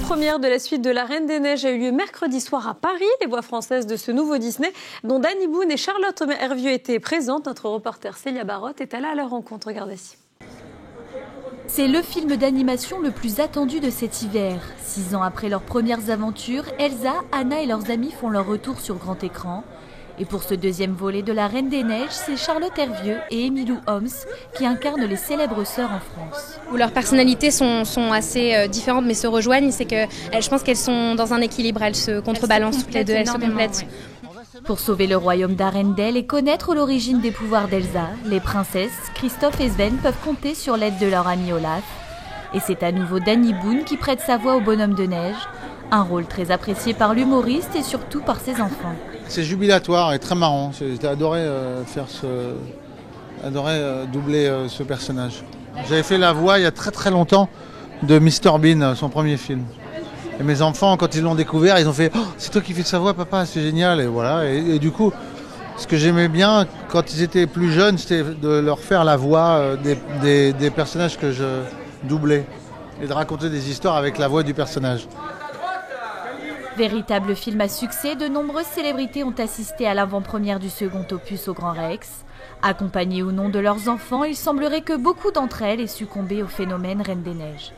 L'avant-première de la suite de La Reine des Neiges a eu lieu mercredi soir à Paris. Les voix françaises de ce nouveau Disney, dont Danny Boone et Charlotte Hervieux étaient présentes. Notre reporter Célia Barotte est allée à leur rencontre. Regardez. C'est le film d'animation le plus attendu de cet hiver. 6 ans après leurs premières aventures, Elsa, Anna et leurs amis font leur retour sur grand écran. Et pour ce deuxième volet de La Reine des Neiges, c'est Charlotte Hervieux et Emilou Holmes qui incarnent les célèbres sœurs en France. Où leurs personnalités sont assez différentes mais se rejoignent, c'est que je pense qu'elles sont dans un équilibre, elles se contrebalancent toutes les deux, elles se complètent. Pour sauver le royaume d'Arendelle et connaître l'origine des pouvoirs d'Elsa, les princesses, Christophe et Sven peuvent compter sur l'aide de leur ami Olaf. Et c'est à nouveau Danny Boone qui prête sa voix au bonhomme de neige, un rôle très apprécié par l'humoriste et surtout par ses enfants. C'est jubilatoire et très marrant. J'ai adoré doubler ce personnage. J'avais fait la voix il y a très très longtemps de Mr Bean, son premier film. Et mes enfants, quand ils l'ont découvert, ils ont fait « Oh, c'est toi qui fais sa voix, papa, c'est génial !» Et voilà. Et du coup, ce que j'aimais bien quand ils étaient plus jeunes, c'était de leur faire la voix des personnages que je doublais et de raconter des histoires avec la voix du personnage. Véritable film à succès, de nombreuses célébrités ont assisté à l'avant-première du second opus au Grand Rex. Accompagnées ou non de leurs enfants, il semblerait que beaucoup d'entre elles aient succombé au phénomène Reine des Neiges.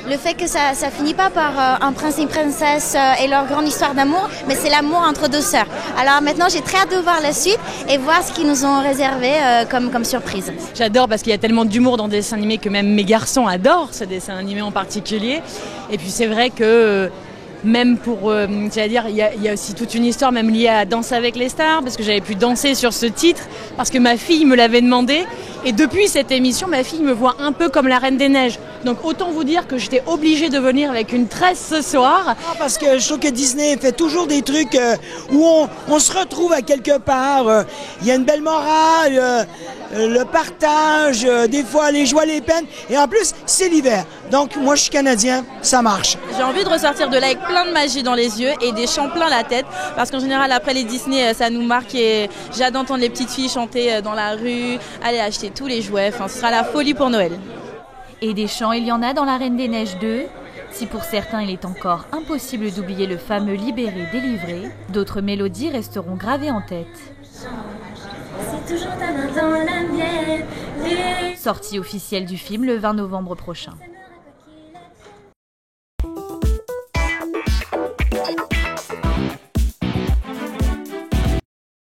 Le fait que ça finit pas par un prince et une princesse et leur grande histoire d'amour, mais c'est l'amour entre deux sœurs. Alors maintenant, j'ai très hâte de voir la suite et voir ce qu'ils nous ont réservé comme surprise. J'adore parce qu'il y a tellement d'humour dans des dessins animés que même mes garçons adorent ce dessin animé en particulier. Et puis c'est vrai que même pour, il y a aussi toute une histoire même liée à Danse avec les stars, parce que j'avais pu danser sur ce titre, parce que ma fille me l'avait demandé. Et depuis cette émission, ma fille me voit un peu comme la Reine des Neiges. Donc autant vous dire que j'étais obligée de venir avec une tresse ce soir. Parce que je trouve que Disney fait toujours des trucs où on se retrouve à quelque part. Il y a une belle morale, le partage, des fois les joies, les peines. Et en plus, c'est l'hiver. Donc moi, je suis Canadien, ça marche. J'ai envie de ressortir de là avec plein de magie dans les yeux et des chants plein la tête. Parce qu'en général, après les Disney, ça nous marque. Et j'ai hâte d'entendre les petites filles chanter dans la rue, aller acheter tous les jouets. Enfin, ce sera la folie pour Noël. Et des chants, il y en a dans La Reine des Neiges 2. Si pour certains il est encore impossible d'oublier le fameux Libéré, délivré, d'autres mélodies resteront gravées en tête. C'est toujours ta main dans la mienne. Sortie officielle du film le 20 novembre prochain.